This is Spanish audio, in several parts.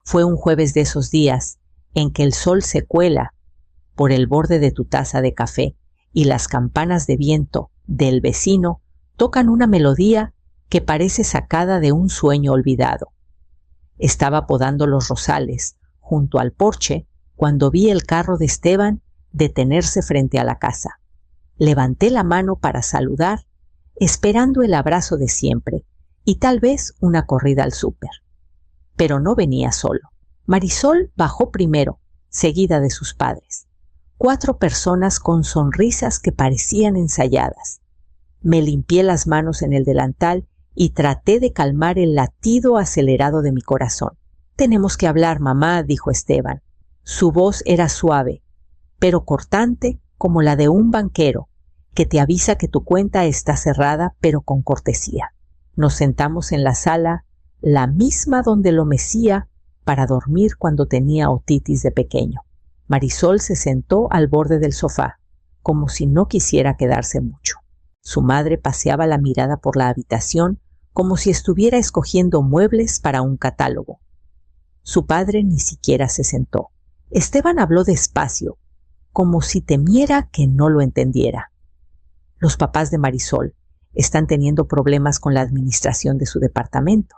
Fue un jueves de esos días en que el sol se cuela por el borde de tu taza de café y las campanas de viento del vecino tocan una melodía que parece sacada de un sueño olvidado. Estaba podando los rosales junto al porche cuando vi el carro de Esteban detenerse frente a la casa. Levanté la mano para saludar, esperando el abrazo de siempre y tal vez una corrida al súper. Pero no venía solo. Marisol bajó primero, seguida de sus padres. 4 personas con sonrisas que parecían ensayadas. Me limpié las manos en el delantal y traté de calmar el latido acelerado de mi corazón. «Tenemos que hablar, mamá», dijo Esteban. Su voz era suave, pero cortante como la de un banquero que te avisa que tu cuenta está cerrada, pero con cortesía. Nos sentamos en la sala, la misma donde lo mecía para dormir cuando tenía otitis de pequeño. Marisol se sentó al borde del sofá, como si no quisiera quedarse mucho. Su madre paseaba la mirada por la habitación como si estuviera escogiendo muebles para un catálogo. Su padre ni siquiera se sentó. Esteban habló despacio, como si temiera que no lo entendiera. Los papás de Marisol están teniendo problemas con la administración de su departamento.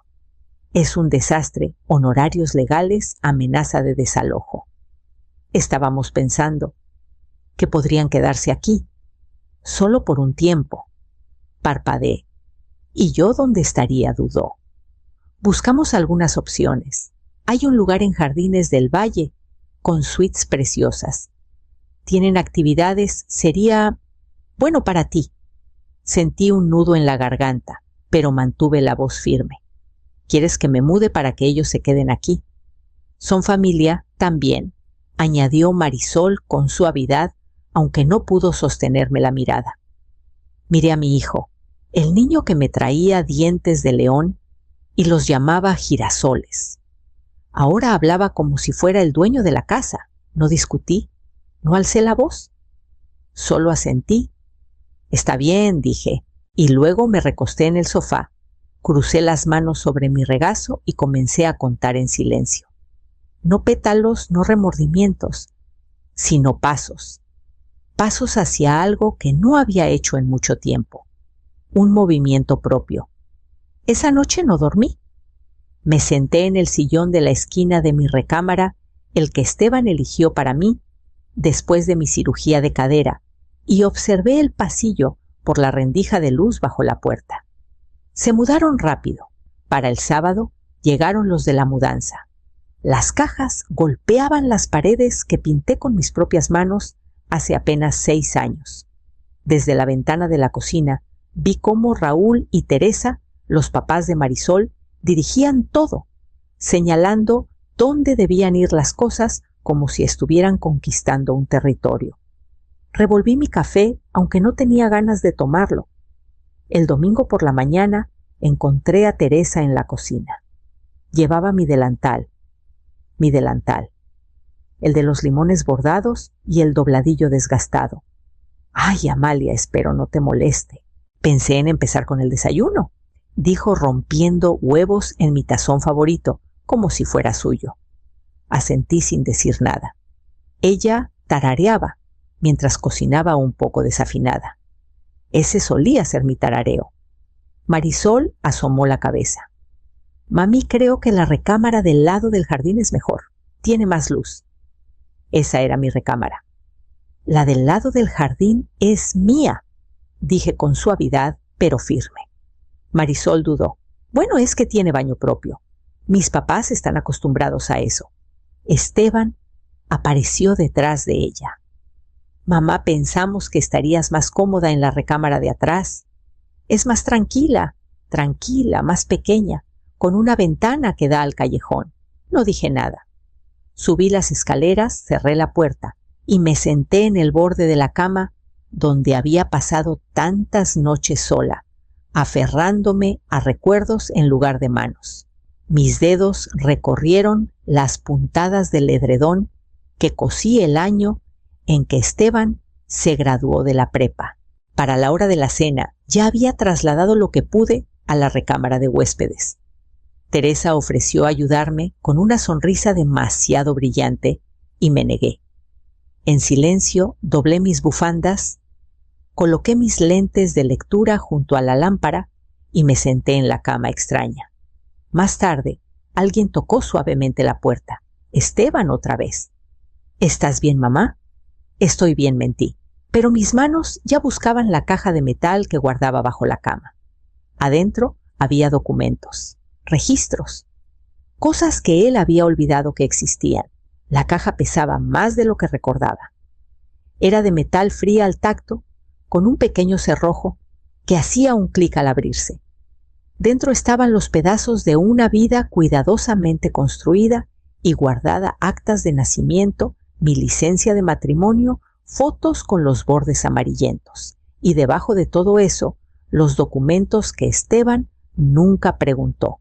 Es un desastre, honorarios legales, amenaza de desalojo. Estábamos pensando que podrían quedarse aquí, solo por un tiempo. Parpadeé. ¿Y yo dónde estaría?, dudó. Buscamos algunas opciones. Hay un lugar en Jardines del Valle con suites preciosas. Tienen actividades, sería bueno para ti. Sentí un nudo en la garganta, pero mantuve la voz firme. ¿Quieres que me mude para que ellos se queden aquí? Son familia también, añadió Marisol con suavidad, aunque no pudo sostenerme la mirada. Miré a mi hijo, el niño que me traía dientes de león y los llamaba girasoles. Ahora hablaba como si fuera el dueño de la casa. No discutí, no alcé la voz. Solo asentí. Está bien, dije, y luego me recosté en el sofá, crucé las manos sobre mi regazo y comencé a contar en silencio. No pétalos, no remordimientos, sino pasos. Pasos hacia algo que no había hecho en mucho tiempo. Un movimiento propio. Esa noche no dormí. Me senté en el sillón de la esquina de mi recámara, el que Esteban eligió para mí después de mi cirugía de cadera, y observé el pasillo por la rendija de luz bajo la puerta. Se mudaron rápido. Para el sábado llegaron los de la mudanza. Las cajas golpeaban las paredes que pinté con mis propias manos hace apenas 6 años. Desde la ventana de la cocina vi cómo Raúl y Teresa, los papás de Marisol, dirigían todo, señalando dónde debían ir las cosas como si estuvieran conquistando un territorio. Revolví mi café, aunque no tenía ganas de tomarlo. El domingo por la mañana encontré a Teresa en la cocina. Llevaba mi delantal, el de los limones bordados y el dobladillo desgastado. «Ay, Amalia, espero no te moleste. Pensé en empezar con el desayuno», dijo rompiendo huevos en mi tazón favorito, como si fuera suyo. Asentí sin decir nada. Ella tarareaba mientras cocinaba un poco desafinada. Ese solía ser mi tarareo. Marisol asomó la cabeza. «Mami, creo que la recámara del lado del jardín es mejor. Tiene más luz». Esa era mi recámara. «La del lado del jardín es mía», dije con suavidad, pero firme. Marisol dudó. «Bueno, es que tiene baño propio. Mis papás están acostumbrados a eso». Esteban apareció detrás de ella. «Mamá, pensamos que estarías más cómoda en la recámara de atrás. Es más tranquila, más pequeña, con una ventana que da al callejón». No dije nada. Subí las escaleras, cerré la puerta y me senté en el borde de la cama donde había pasado tantas noches sola, aferrándome a recuerdos en lugar de manos. Mis dedos recorrieron las puntadas del edredón que cosí el año en que Esteban se graduó de la prepa. Para la hora de la cena ya había trasladado lo que pude a la recámara de huéspedes. Teresa ofreció ayudarme con una sonrisa demasiado brillante y me negué. En silencio doblé mis bufandas, coloqué mis lentes de lectura junto a la lámpara y me senté en la cama extraña. Más tarde, alguien tocó suavemente la puerta. Esteban otra vez. ¿Estás bien, mamá? Estoy bien, mentí. Pero mis manos ya buscaban la caja de metal que guardaba bajo la cama. Adentro había documentos, registros, cosas que él había olvidado que existían. La caja pesaba más de lo que recordaba. Era de metal fría al tacto, con un pequeño cerrojo que hacía un clic al abrirse. Dentro estaban los pedazos de una vida cuidadosamente construida y guardada, actas de nacimiento, mi licencia de matrimonio, fotos con los bordes amarillentos. Y debajo de todo eso, los documentos que Esteban nunca preguntó.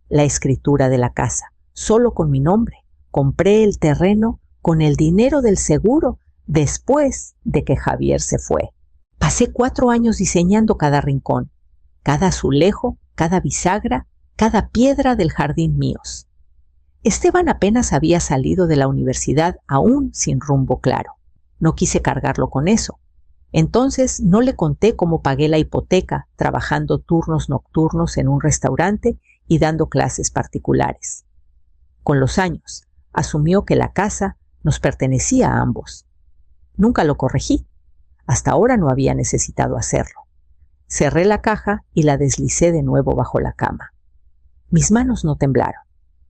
La escritura de la casa, solo con mi nombre. Compré el terreno con el dinero del seguro después de que Javier se fue. Pasé 4 años diseñando cada rincón, cada azulejo, cada bisagra, cada piedra del jardín míos. Esteban apenas había salido de la universidad aún sin rumbo claro. No quise cargarlo con eso. Entonces no le conté cómo pagué la hipoteca trabajando turnos nocturnos en un restaurante y dando clases particulares. Con los años, asumió que la casa nos pertenecía a ambos. Nunca lo corregí. Hasta ahora no había necesitado hacerlo. Cerré la caja y la deslicé de nuevo bajo la cama. Mis manos no temblaron.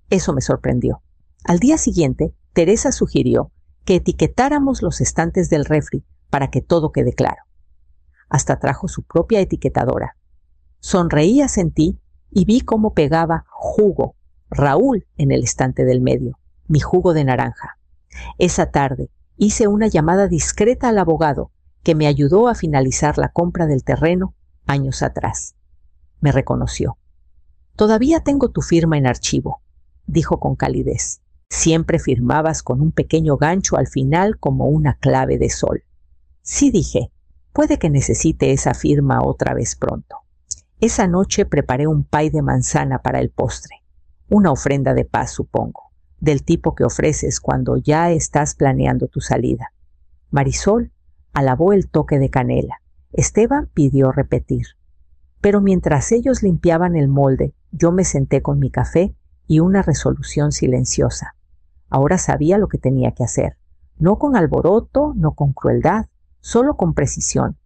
Eso me sorprendió. Al día siguiente, Teresa sugirió que etiquetáramos los estantes del refri para que todo quede claro. Hasta trajo su propia etiquetadora. Sonreí, asentí y vi cómo pegaba jugo, Raúl, en el estante del medio, mi jugo de naranja. Esa tarde hice una llamada discreta al abogado que me ayudó a finalizar la compra del terreno años atrás. Me reconoció. «Todavía tengo tu firma en archivo», dijo con calidez. «Siempre firmabas con un pequeño gancho al final como una clave de sol». Sí, dije, puede que necesite esa firma otra vez pronto. Esa noche preparé un pay de manzana para el postre. Una ofrenda de paz, supongo, del tipo que ofreces cuando ya estás planeando tu salida. Marisol alabó el toque de canela. Esteban pidió repetir. Pero mientras ellos limpiaban el molde, yo me senté con mi café y una resolución silenciosa. Ahora sabía lo que tenía que hacer. No con alboroto, no con crueldad, solo con precisión.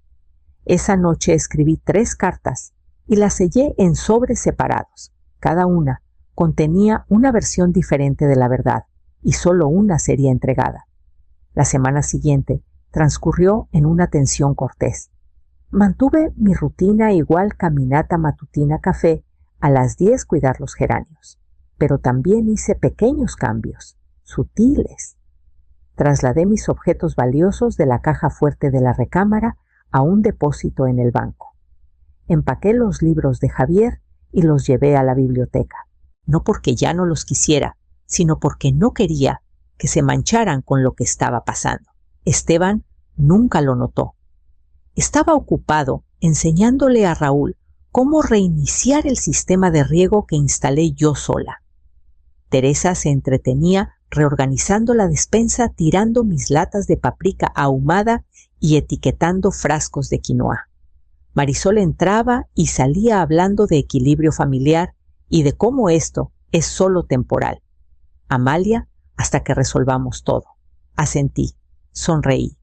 Esa noche escribí 3 cartas y las sellé en sobres separados. Cada una contenía una versión diferente de la verdad y solo una sería entregada. La semana siguiente transcurrió en una tensión cortés. Mantuve mi rutina igual: caminata matutina, café, a las 10 cuidar los geranios. Pero también hice pequeños cambios, sutiles. Trasladé mis objetos valiosos de la caja fuerte de la recámara a un depósito en el banco. Empaqué los libros de Javier y los llevé a la biblioteca. No porque ya no los quisiera, sino porque no quería que se mancharan con lo que estaba pasando. Esteban nunca lo notó. Estaba ocupado enseñándole a Raúl cómo reiniciar el sistema de riego que instalé yo sola. Teresa se entretenía reorganizando la despensa, tirando mis latas de paprika ahumada y etiquetando frascos de quinoa. Marisol entraba y salía hablando de equilibrio familiar y de cómo esto es solo temporal. Amalia, hasta que resolvamos todo. Asentí, sonreí.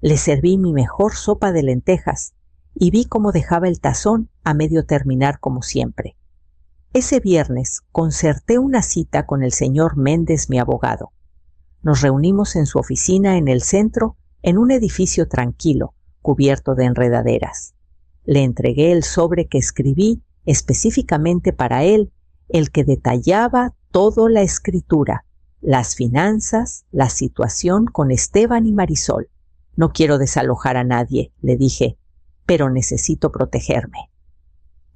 Le serví mi mejor sopa de lentejas y vi cómo dejaba el tazón a medio terminar como siempre. Ese viernes concerté una cita con el señor Méndez, mi abogado. Nos reunimos en su oficina en el centro, en un edificio tranquilo, cubierto de enredaderas. Le entregué el sobre que escribí específicamente para él, el que detallaba toda la escritura, las finanzas, la situación con Esteban y Marisol. «No quiero desalojar a nadie», le dije, «pero necesito protegerme».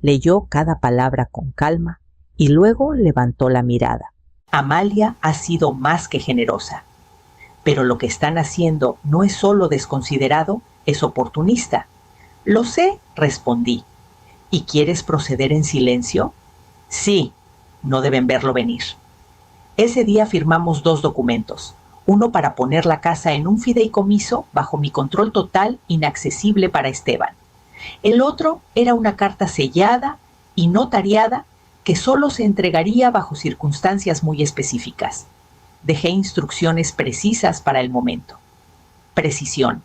Leyó cada palabra con calma y luego levantó la mirada. «Amalia ha sido más que generosa, pero lo que están haciendo no es solo desconsiderado, es oportunista». «Lo sé», respondí. «¿Y quieres proceder en silencio?» «Sí, No deben verlo venir. Ese día firmamos 2 documentos. Uno para poner la casa en un fideicomiso bajo mi control total, inaccesible para Esteban. El otro era una carta sellada y notariada que solo se entregaría bajo circunstancias muy específicas. Dejé instrucciones precisas para el momento. Precisión.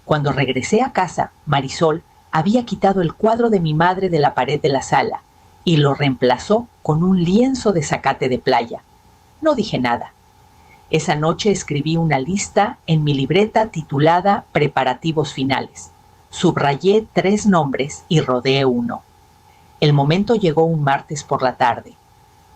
Cuando regresé a casa, Marisol había quitado el cuadro de mi madre de la pared de la sala y lo reemplazó con un lienzo de zacate de playa. No dije nada. Esa noche escribí una lista en mi libreta titulada Preparativos finales. Subrayé 3 nombres y rodeé uno. El momento llegó un martes por la tarde.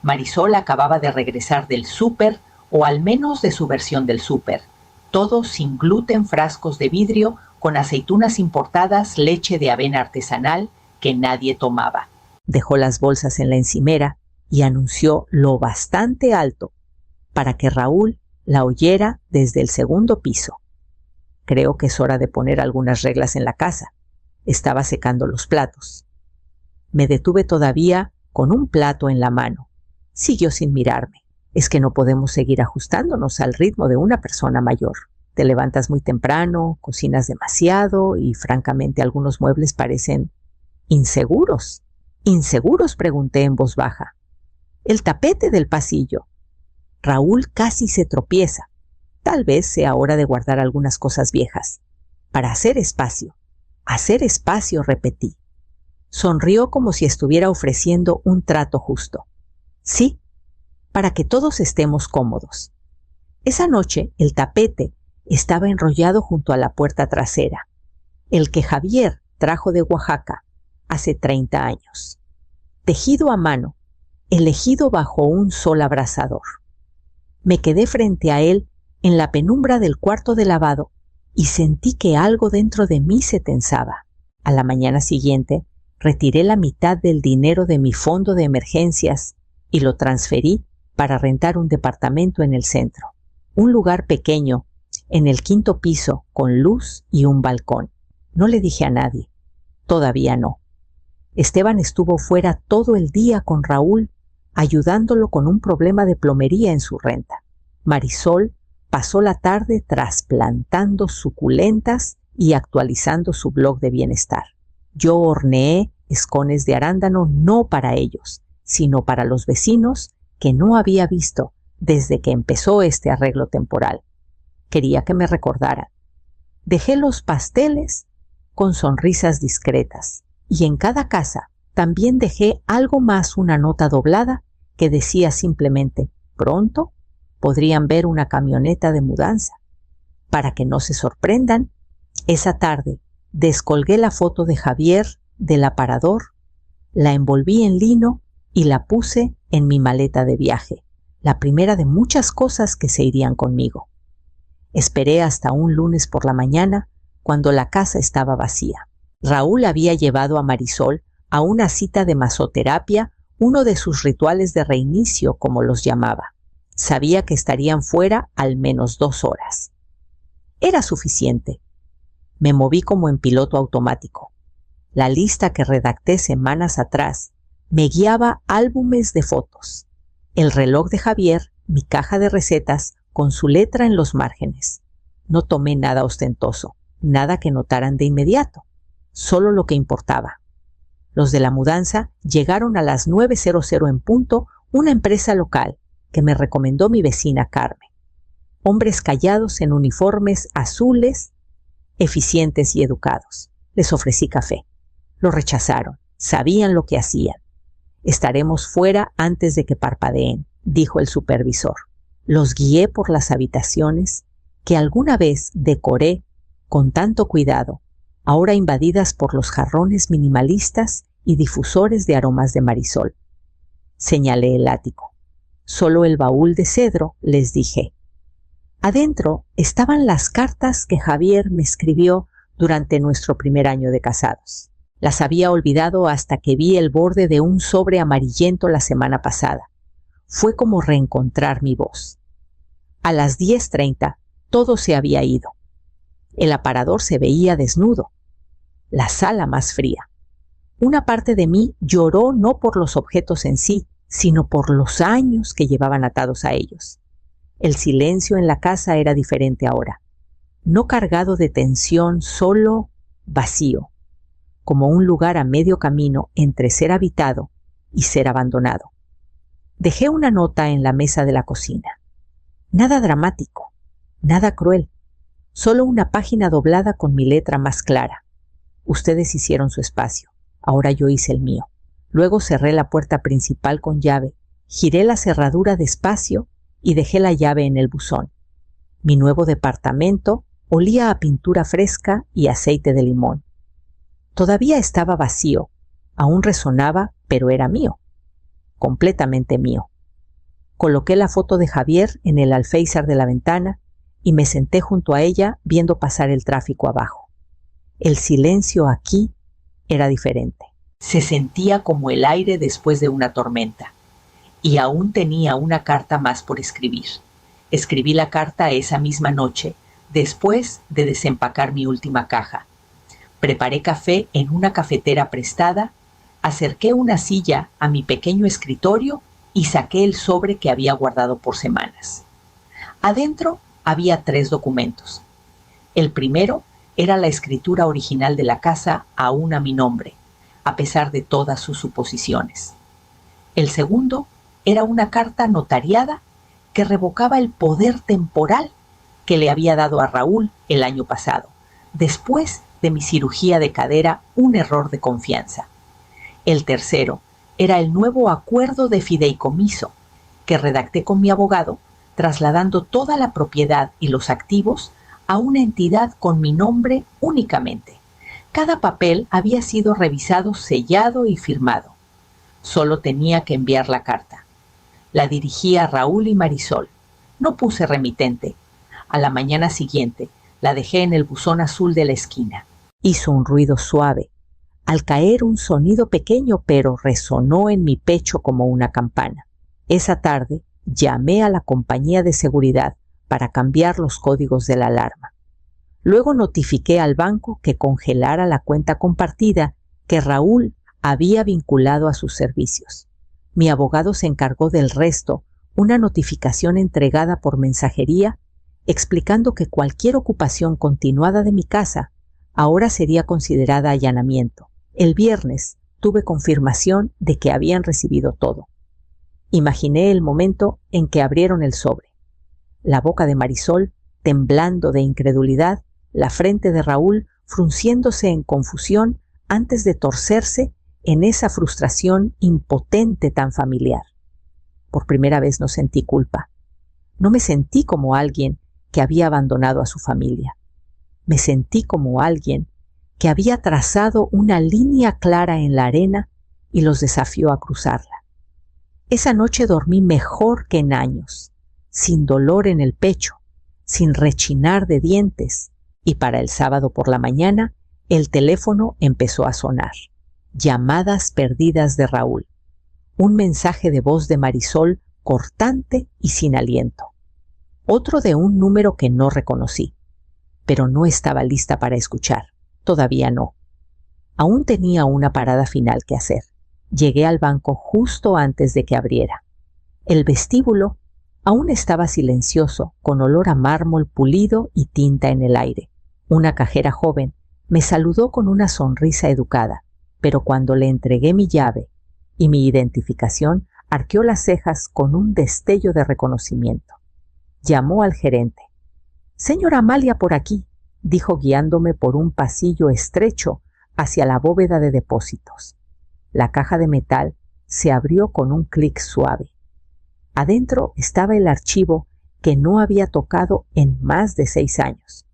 Marisol acababa de regresar del súper, o al menos de su versión del súper. Todo sin gluten, frascos de vidrio, con aceitunas importadas, leche de avena artesanal que nadie tomaba. Dejó las bolsas en la encimera y anunció lo bastante alto para que Raúl la oyera desde el 2º piso. Creo que es hora de poner algunas reglas en la casa. Estaba secando los platos. Me detuve todavía con un plato en la mano. Siguió sin mirarme. Es que no podemos seguir ajustándonos al ritmo de una persona mayor. Te levantas muy temprano, cocinas demasiado y francamente algunos muebles parecen inseguros. ¿Inseguros?, pregunté en voz baja. El tapete del pasillo. Raúl casi se tropieza. Tal vez sea hora de guardar algunas cosas viejas. Para hacer espacio. Hacer espacio, repetí. Sonrió como si estuviera ofreciendo un trato justo. Sí, para que todos estemos cómodos. Esa noche el tapete estaba enrollado junto a la puerta trasera, el que Javier trajo de Oaxaca hace 30 años. Tejido a mano, elegido bajo un sol abrasador. Me quedé frente a él en la penumbra del cuarto de lavado y sentí que algo dentro de mí se tensaba. A la mañana siguiente, retiré la mitad del dinero de mi fondo de emergencias y lo transferí para rentar un departamento en el centro. Un lugar pequeño, en el 5º piso, con luz y un balcón. No le dije a nadie. Todavía no. Esteban estuvo fuera todo el día con Raúl, ayudándolo con un problema de plomería en su renta. Marisol pasó la tarde trasplantando suculentas y actualizando su blog de bienestar. Yo horneé escones de arándano no para ellos, sino para los vecinos que no había visto desde que empezó este arreglo temporal. Quería que me recordaran. Dejé los pasteles con sonrisas discretas y en cada casa también dejé algo más, una nota doblada que decía simplemente: pronto podrían ver una camioneta de mudanza. Para que no se sorprendan, esa tarde descolgué la foto de Javier del aparador, la envolví en lino y la puse en mi maleta de viaje, la primera de muchas cosas que se irían conmigo. Esperé hasta un lunes por la mañana, cuando la casa estaba vacía. Raúl había llevado a Marisol a una cita de masoterapia, uno de sus rituales de reinicio, como los llamaba. Sabía que estarían fuera al menos 2 horas. Era suficiente. Me moví como en piloto automático. La lista que redacté semanas atrás me guiaba álbumes de fotos. El reloj de Javier, mi caja de recetas, con su letra en los márgenes. No tomé nada ostentoso, nada que notaran de inmediato, solo lo que importaba. Los de la mudanza llegaron a las 9:00 en punto, una empresa local que me recomendó mi vecina Carmen. Hombres callados en uniformes azules, eficientes y educados. Les ofrecí café. Lo rechazaron. Sabían lo que hacían. Estaremos fuera antes de que parpadeen, dijo el supervisor. Los guié por las habitaciones que alguna vez decoré con tanto cuidado, ahora invadidas por los jarrones minimalistas y difusores de aromas de Marisol. Señalé el ático. Solo el baúl de cedro, les dije. Adentro estaban las cartas que Javier me escribió durante nuestro primer año de casados. Las había olvidado hasta que vi el borde de un sobre amarillento la semana pasada. Fue como reencontrar mi voz. A las 10:30 todo se había ido. El aparador se veía desnudo. La sala más fría. Una parte de mí lloró no por los objetos en sí, sino por los años que llevaban atados a ellos. El silencio en la casa era diferente ahora, no cargado de tensión, solo vacío, como un lugar a medio camino entre ser habitado y ser abandonado. Dejé una nota en la mesa de la cocina. Nada dramático, nada cruel, solo una página doblada con mi letra más clara. Ustedes hicieron su espacio, ahora yo hice el mío. Luego cerré la puerta principal con llave, giré la cerradura despacio y dejé la llave en el buzón. Mi nuevo departamento olía a pintura fresca y aceite de limón. Todavía estaba vacío, aún resonaba, pero era mío, completamente mío. Coloqué la foto de Javier en el alféizar de la ventana y me senté junto a ella viendo pasar el tráfico abajo. El silencio aquí era diferente. Se sentía como el aire después de una tormenta. Y aún tenía una carta más por escribir. Escribí la carta esa misma noche, después de desempacar mi última caja. Preparé café en una cafetera prestada, acerqué una silla a mi pequeño escritorio y saqué el sobre que había guardado por semanas. Adentro había 3 documentos. El primero era la escritura original de la casa aún a mi nombre, a pesar de todas sus suposiciones. El segundo era una carta notariada que revocaba el poder temporal que le había dado a Raúl el año pasado, después de mi cirugía de cadera, un error de confianza. El tercero era el nuevo acuerdo de fideicomiso que redacté con mi abogado, trasladando toda la propiedad y los activos a una entidad con mi nombre únicamente. Cada papel había sido revisado, sellado y firmado. Solo tenía que enviar la carta. La dirigí a Raúl y Marisol. No puse remitente. A la mañana siguiente la dejé en el buzón azul de la esquina. Hizo un ruido suave. Al caer, un sonido pequeño, pero resonó en mi pecho como una campana. Esa tarde llamé a la compañía de seguridad para cambiar los códigos de la alarma. Luego notifiqué al banco que congelara la cuenta compartida que Raúl había vinculado a sus servicios. Mi abogado se encargó del resto, una notificación entregada por mensajería explicando que cualquier ocupación continuada de mi casa ahora sería considerada allanamiento. El viernes tuve confirmación de que habían recibido todo. Imaginé el momento en que abrieron el sobre. La boca de Marisol temblando de incredulidad, la frente de Raúl frunciéndose en confusión antes de torcerse en esa frustración impotente tan familiar. Por primera vez no sentí culpa. No me sentí como alguien que había abandonado a su familia. Me sentí como alguien que había trazado una línea clara en la arena y los desafió a cruzarla. Esa noche dormí mejor que en años, sin dolor en el pecho, sin rechinar de dientes, y para el sábado por la mañana el teléfono empezó a sonar. Llamadas perdidas de Raúl. Un mensaje de voz de Marisol cortante y sin aliento. Otro de un número que no reconocí, pero no estaba lista para escuchar. Todavía no. Aún tenía una parada final que hacer. Llegué al banco justo antes de que abriera. El vestíbulo aún estaba silencioso, con olor a mármol pulido y tinta en el aire. Una cajera joven me saludó con una sonrisa educada, pero cuando le entregué mi llave y mi identificación, arqueó las cejas con un destello de reconocimiento. Llamó al gerente. «Señora Amalia, por aquí», dijo guiándome por un pasillo estrecho hacia la bóveda de depósitos. La caja de metal se abrió con un clic suave. Adentro estaba el archivo que no había tocado en más de 6 años.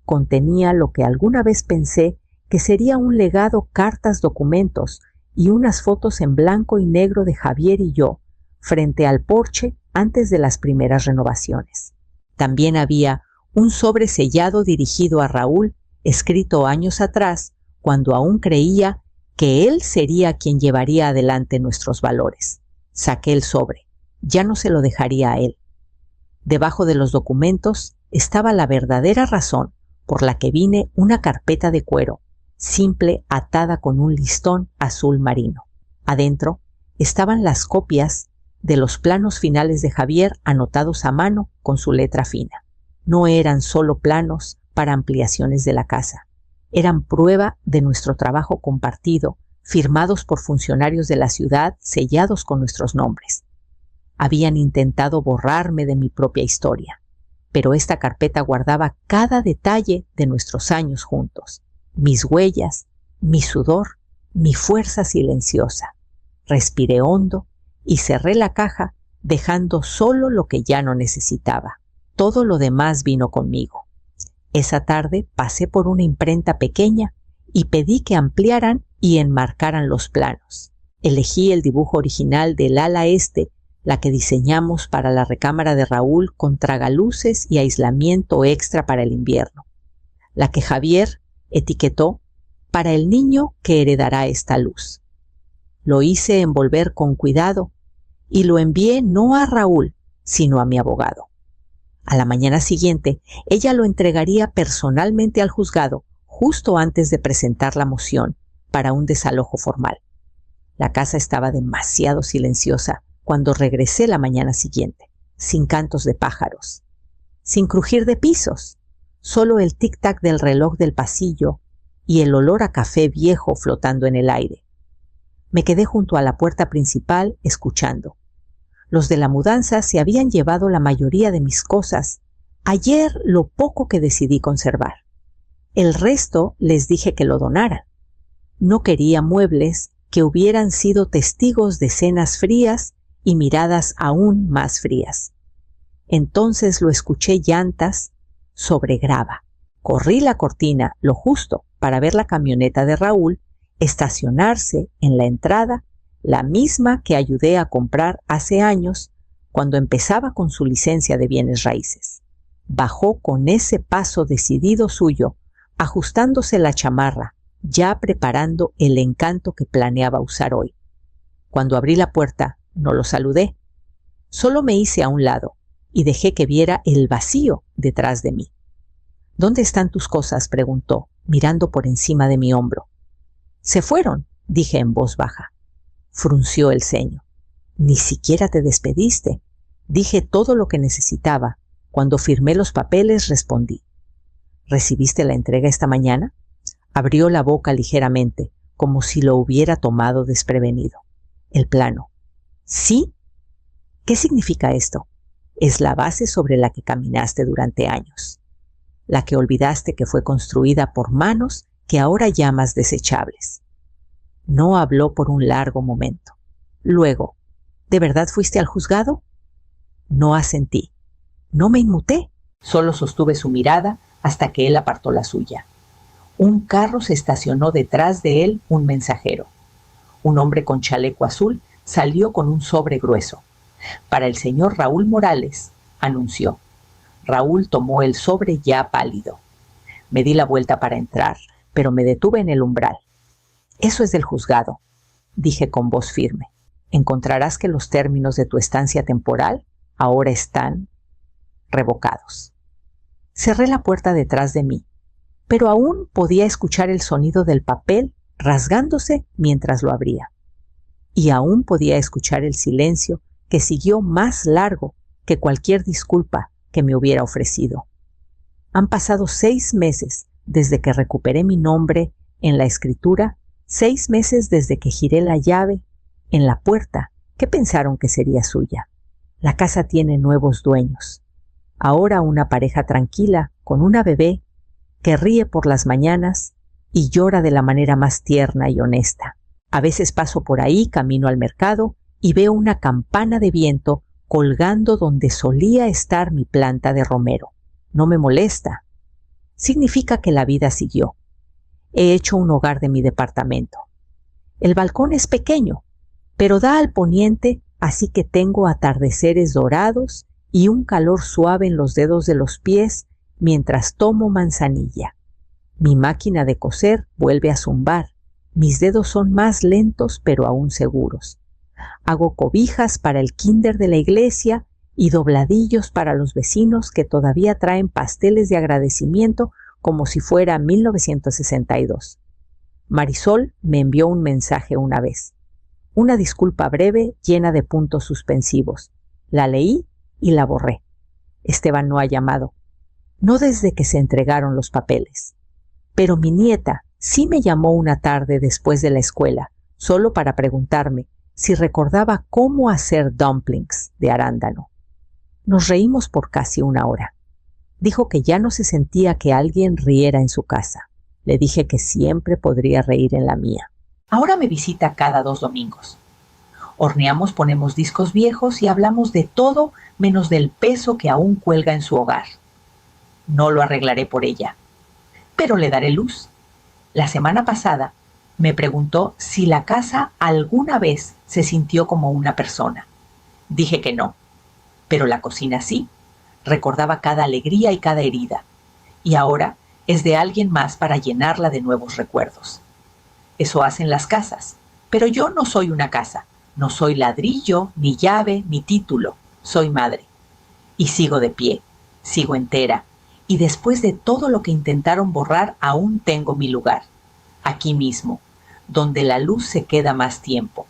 Contenía lo que alguna vez pensé que sería un legado, cartas, documentos y unas fotos en blanco y negro de Javier y yo frente al porche antes de las primeras renovaciones. También había un sobre sellado dirigido a Raúl, escrito años atrás, cuando aún creía que él sería quien llevaría adelante nuestros valores. Saqué el sobre. Ya no se lo dejaría a él. Debajo de los documentos estaba la verdadera razón por la que vine, una carpeta de cuero, simple, atada con un listón azul marino. Adentro estaban las copias de los planos finales de Javier anotados a mano con su letra fina. No eran solo planos para ampliaciones de la casa, eran prueba de nuestro trabajo compartido, firmados por funcionarios de la ciudad, sellados con nuestros nombres. Habían intentado borrarme de mi propia historia, pero esta carpeta guardaba cada detalle de nuestros años juntos, mis huellas, mi sudor, mi fuerza silenciosa. Respiré hondo y cerré la caja, dejando solo lo que ya no necesitaba. Todo lo demás vino conmigo. Esa tarde pasé por una imprenta pequeña y pedí que ampliaran y enmarcaran los planos. Elegí el dibujo original del ala este, la que diseñamos para la recámara de Raúl con tragaluces y aislamiento extra para el invierno. La que Javier etiquetó para el niño que heredará esta luz. Lo hice envolver con cuidado y lo envié no a Raúl, sino a mi abogado. A la mañana siguiente, ella lo entregaría personalmente al juzgado justo antes de presentar la moción para un desalojo formal. La casa estaba demasiado silenciosa cuando regresé la mañana siguiente, sin cantos de pájaros, sin crujir de pisos, solo el tic-tac del reloj del pasillo y el olor a café viejo flotando en el aire. Me quedé junto a la puerta principal escuchando. Los de la mudanza se habían llevado la mayoría de mis cosas. Ayer lo poco que decidí conservar. El resto les dije que lo donaran. No quería muebles que hubieran sido testigos de cenas frías y miradas aún más frías. Entonces lo escuché llantas sobre grava. Corrí la cortina lo justo para ver la camioneta de Raúl estacionarse en la entrada, la misma que ayudé a comprar hace años cuando empezaba con su licencia de bienes raíces. Bajó con ese paso decidido suyo, ajustándose la chamarra, ya preparando el encanto que planeaba usar hoy. Cuando abrí la puerta, no lo saludé. Solo me hice a un lado y dejé que viera el vacío detrás de mí. ¿Dónde están tus cosas?, preguntó, mirando por encima de mi hombro. Se fueron, dije en voz baja. Frunció el ceño. Ni siquiera te despediste. Dije todo lo que necesitaba. Cuando firmé los papeles respondí. ¿Recibiste la entrega esta mañana? Abrió la boca ligeramente, como si lo hubiera tomado desprevenido. El plano. ¿Sí? ¿Qué significa esto? Es la base sobre la que caminaste durante años. La que olvidaste que fue construida por manos que ahora llamas desechables. No habló por un largo momento. Luego, ¿de verdad fuiste al juzgado? No asentí. No me inmuté. Solo sostuve su mirada hasta que él apartó la suya. Un carro se estacionó detrás de él, un mensajero. Un hombre con chaleco azul salió con un sobre grueso. Para el señor Raúl Morales, anunció. Raúl tomó el sobre ya pálido. Me di la vuelta para entrar, pero me detuve en el umbral. Eso es del juzgado, dije con voz firme. Encontrarás que los términos de tu estancia temporal ahora están revocados. Cerré la puerta detrás de mí, pero aún podía escuchar el sonido del papel rasgándose mientras lo abría. Y aún podía escuchar el silencio que siguió más largo que cualquier disculpa que me hubiera ofrecido. Han pasado 6 meses desde que recuperé mi nombre en la escritura, 6 meses desde que giré la llave en la puerta que pensaron que sería suya. La casa tiene nuevos dueños. Ahora una pareja tranquila con una bebé que ríe por las mañanas y llora de la manera más tierna y honesta. A veces paso por ahí camino al mercado y veo una campana de viento colgando donde solía estar mi planta de romero. No me molesta. Significa que la vida siguió. He hecho un hogar de mi departamento. El balcón es pequeño, pero da al poniente, así que tengo atardeceres dorados y un calor suave en los dedos de los pies mientras tomo manzanilla. Mi máquina de coser vuelve a zumbar. Mis dedos son más lentos, pero aún seguros. Hago cobijas para el kinder de la iglesia y dobladillos para los vecinos que todavía traen pasteles de agradecimiento como si fuera 1962. Marisol me envió un mensaje una vez. Una disculpa breve llena de puntos suspensivos. La leí y la borré. Esteban no ha llamado. No desde que se entregaron los papeles. Pero mi nieta sí me llamó una tarde después de la escuela, solo para preguntarme si recordaba cómo hacer dumplings de arándano. Nos reímos por casi una hora. Dijo que ya no se sentía que alguien riera en su casa. Le dije que siempre podría reír en la mía. Ahora me visita cada 2 domingos. Horneamos, ponemos discos viejos y hablamos de todo menos del peso que aún cuelga en su hogar. No lo arreglaré por ella, pero le daré luz. La semana pasada me preguntó si la casa alguna vez se sintió como una persona. Dije que no, pero la cocina sí. Recordaba cada alegría y cada herida, y ahora es de alguien más para llenarla de nuevos recuerdos. Eso hacen las casas, pero yo no soy una casa. No soy ladrillo, ni llave, ni título. Soy madre. Y sigo de pie, sigo entera. Y después de todo lo que intentaron borrar, aún tengo mi lugar. Aquí mismo, donde la luz se queda más tiempo.